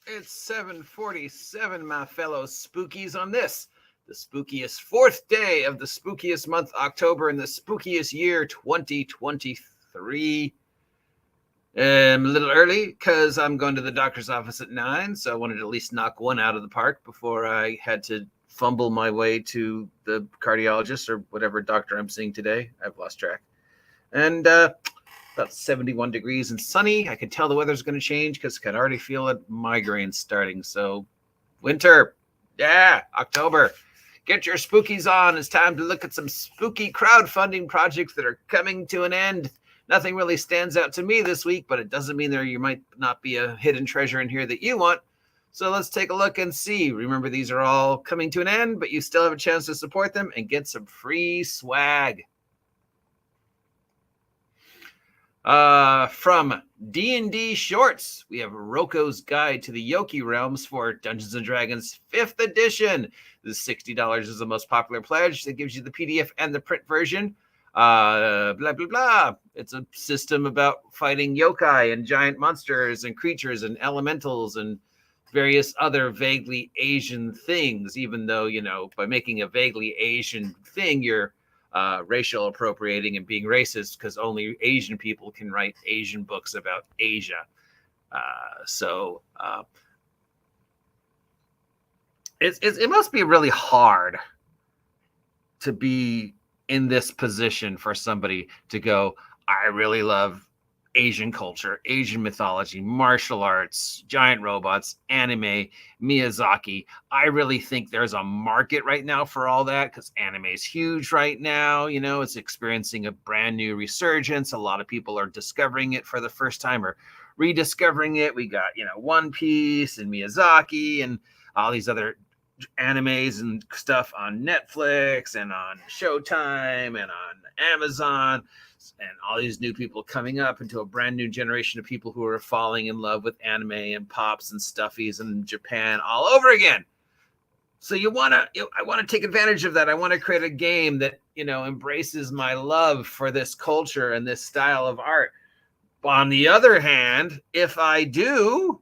It's 7:47, my fellow spookies, on this, the spookiest fourth day of the spookiest month, October, in the spookiest year, 2023. I'm a little early because I'm going to the doctor's office at 9, so I wanted to at least knock one out of the park before I had to fumble my way to the cardiologist or whatever doctor I'm seeing today. I've lost track. And about 71 degrees and sunny. I can tell the weather's going to change because I can already feel a migraine starting. So winter, yeah, October. Get your spookies on. It's time to look at some spooky crowdfunding projects that are coming to an end. Nothing really stands out to me this week, but it doesn't mean you might not be a hidden treasure in here that you want. So let's take a look and see. Remember, these are all coming to an end, but you still have a chance to support them and get some free swag. From D&D Shorts, we have Roko's Guide to the Yoki Realms for Dungeons & Dragons 5th edition. This $60 is the most popular pledge that gives you the PDF and the print version. Blah, blah, blah. It's a system about fighting yokai and giant monsters and creatures and elementals and various other vaguely Asian things, even though, by making a vaguely Asian thing, you're racial appropriating and being racist because only Asian people can write Asian books about Asia. It must be really hard to be in this position for somebody to go, I really love Asian culture, Asian mythology, martial arts, giant robots, anime, Miyazaki. I really think there's a market right now for all that because anime is huge right now. It's experiencing a brand new resurgence. A lot of people are discovering it for the first time or rediscovering it. We got, One Piece and Miyazaki and all these other animes and stuff on Netflix and on Showtime and on Amazon. And all these new people coming up into a brand new generation of people who are falling in love with anime and pops and stuffies in Japan all over again. So I want to take advantage of that. I want to create a game that, embraces my love for this culture and this style of art. On the other hand, if I do,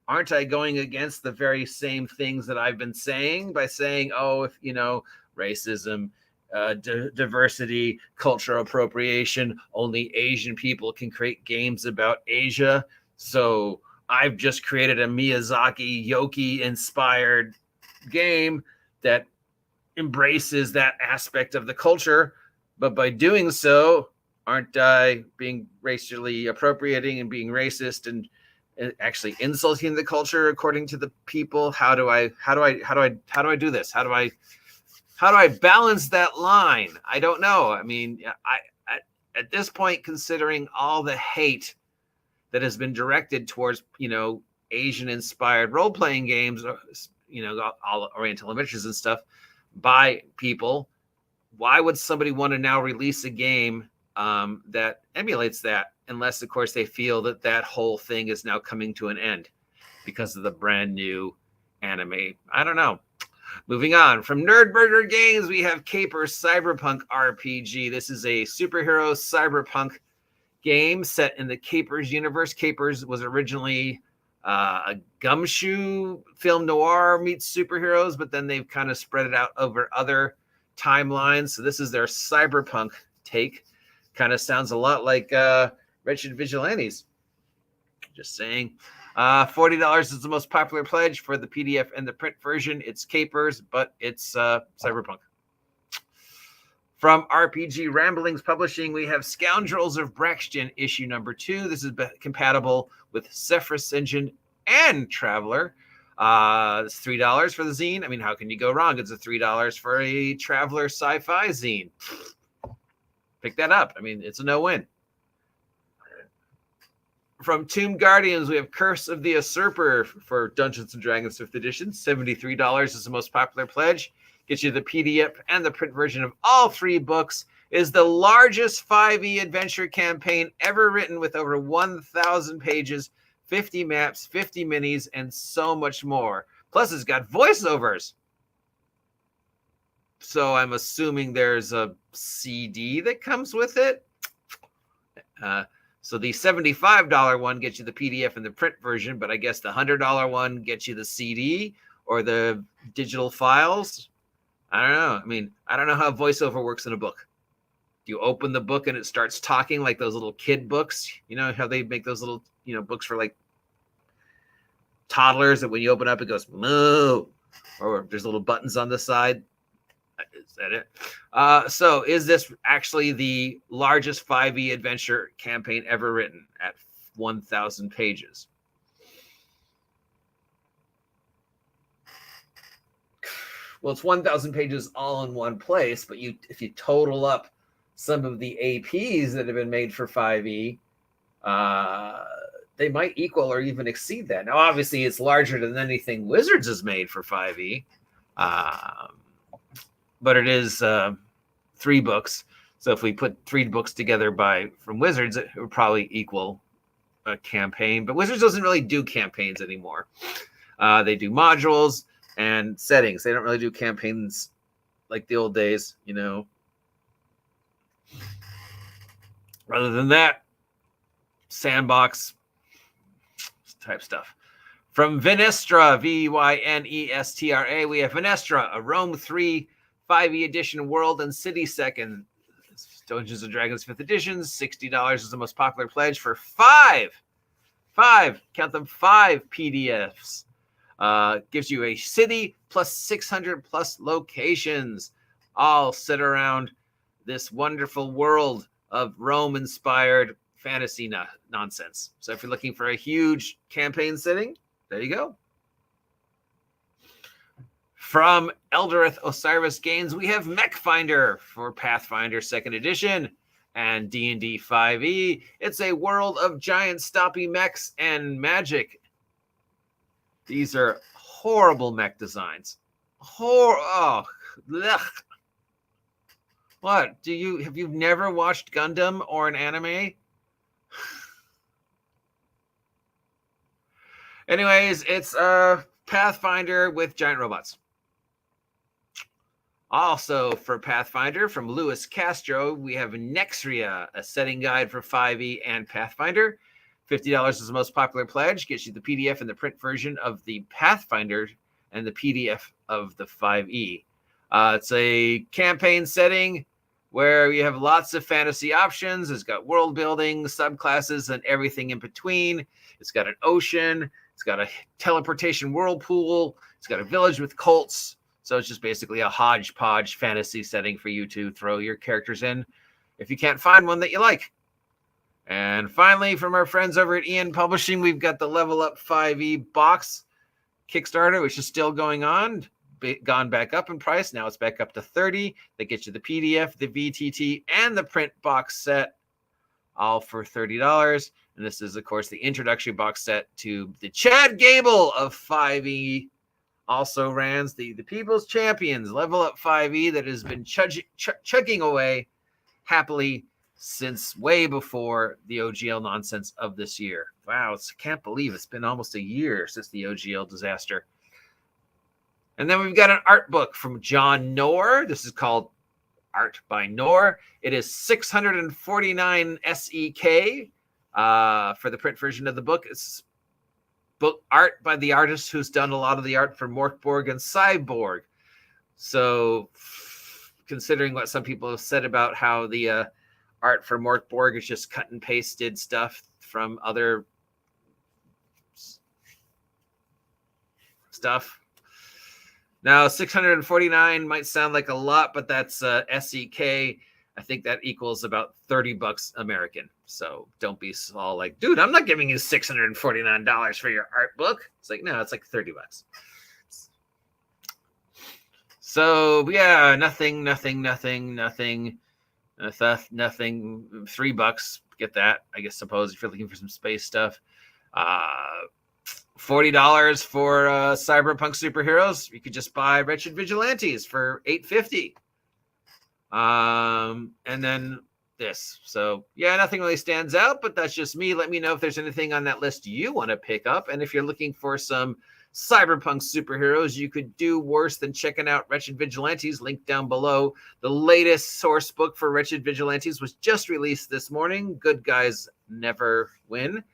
aren't I going against the very same things that I've been saying by saying, racism, diversity, cultural appropriation, only Asian people can create games about Asia. So I've just created a Miyazaki Yoki inspired game that embraces that aspect of the culture. But by doing so, aren't I being racially appropriating and being racist and actually insulting the culture according to the people? How do I do this? How do I balance that line? I don't know. I mean, at this point, considering all the hate that has been directed towards, Asian-inspired role-playing games, all Oriental images and stuff by people, why would somebody want to now release a game that emulates that? Unless, of course, they feel that whole thing is now coming to an end because of the brand new anime. I don't know. Moving on, from Nerdburger Games, we have Capers Cyberpunk RPG. This is a superhero cyberpunk game set in the Capers universe. Capers was originally a gumshoe film noir meets superheroes, but then they've kind of spread it out over other timelines. So this is their cyberpunk take. Kind of sounds a lot like Wretched Vigilantes. Just saying. $40 is the most popular pledge for the PDF and the print version. It's Capers, but it's cyberpunk. From RPG Ramblings Publishing, we have Scoundrels of Brexgen issue number 2. This is compatible with Zephyrus Engine and Traveler. It's $3 for the zine. I mean, how can you go wrong? It's a $3 for a Traveler sci-fi zine. Pick that up. I mean, it's a no-win. From Tomb Guardians, we have Curse of the Usurper for Dungeons & Dragons 5th edition. $73 is the most popular pledge. Gets you the PDF and the print version of all 3 books. Is the largest 5e adventure campaign ever written with over 1,000 pages, 50 maps, 50 minis, and so much more. Plus, it's got voiceovers. So I'm assuming there's a CD that comes with it. So the $75 one gets you the PDF and the print version, but I guess the $100 one gets you the CD or the digital files. I don't know. I mean, I don't know how voiceover works in a book. Do you open the book and it starts talking like those little kid books? You know how they make those little, books for like toddlers that when you open up, it goes, moo, or there's little buttons on the side. Is that it? So is this actually the largest 5e adventure campaign ever written at 1,000 pages? Well, it's 1,000 pages all in one place, but if you total up some of the APs that have been made for 5e, they might equal or even exceed that. Now, obviously, it's larger than anything Wizards has made for 5e, but it is 3 books. So if we put 3 books together from Wizards, it would probably equal a campaign. But Wizards doesn't really do campaigns anymore. They do modules and settings. They don't really do campaigns like the old days, Rather than that, sandbox type stuff. From Vynestra, Vynestra, we have Vynestra, a Rome 3 5e edition world and city second. Dungeons & Dragons 5th edition, $60 is the most popular pledge for 5, count them, 5 PDFs. Gives you a city plus 600 plus locations, all set around this wonderful world of Rome-inspired fantasy nonsense. So if you're looking for a huge campaign setting, there you go. From Eldoreth Osiris Games, we have Mech Finder for Pathfinder 2nd edition and D&D 5e. It's a world of giant stompy mechs and magic. These are horrible mech designs. What? Have you never watched Gundam or an anime? Anyways, it's Pathfinder with giant robots. Also for Pathfinder, from Louis Castro, we have Nexria, a setting guide for 5e and Pathfinder. $50 is the most popular pledge. Gets you the PDF and the print version of the Pathfinder and the PDF of the 5e. It's a campaign setting where you have lots of fantasy options. It's got world building, subclasses, and everything in between. It's got an ocean. It's got a teleportation whirlpool. It's got a village with cults. So it's just basically a hodgepodge fantasy setting for you to throw your characters in if you can't find one that you like. And finally, from our friends over at Ian Publishing, we've got the Level Up 5e box Kickstarter, which is still going on. Gone back up in price. Now it's back up to $30. That gets you the PDF, the VTT, and the print box set, all for $30. And this is, of course, the introductory box set to the Chad Gable of 5e. Also runs the People's Champions Level Up 5e that has been chugging away happily since way before the OGL nonsense of this year. Wow, I can't believe it's been almost a year since the OGL disaster. And then we've got an art book from John Knorr. This is called Art by Knorr. It is 649 SEK for the print version of the book. It's book art by the artist who's done a lot of the art for Morkborg and Cyborg. So considering what some people have said about how the art for Morkborg is just cut and pasted stuff from other stuff. Now, 649 might sound like a lot, but that's SEK. I think that equals about $30 American. So don't be all like, dude, I'm not giving you $649 for your art book. It's like, no, it's like $30. So yeah, nothing. $3. Get that, I guess, suppose if you're looking for some space stuff. $40 for cyberpunk superheroes. You could just buy Wretched Vigilantes for $8.50. And then this. So yeah, nothing really stands out, but that's just me. Let me know if there's anything on that list you want to pick up. And if you're looking for some cyberpunk superheroes, you could do worse than checking out Wretched Vigilantes, linked down below. The latest source book for Wretched Vigilantes was just released this morning. Good Guys Never Win.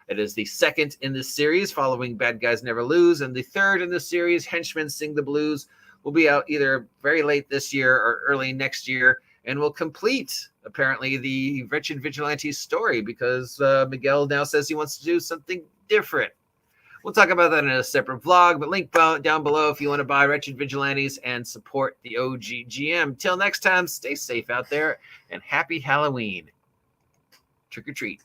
It is the second in this series, following Bad Guys Never Lose, and the third in the series, Henchmen Sing the Blues, will be out either very late this year or early next year, and will complete, apparently, the Wretched Vigilantes story, because Miguel now says he wants to do something different. We'll talk about that in a separate vlog, but link down below if you want to buy Wretched Vigilantes and support the OGGM. Till next time, stay safe out there, and happy Halloween. Trick or treat.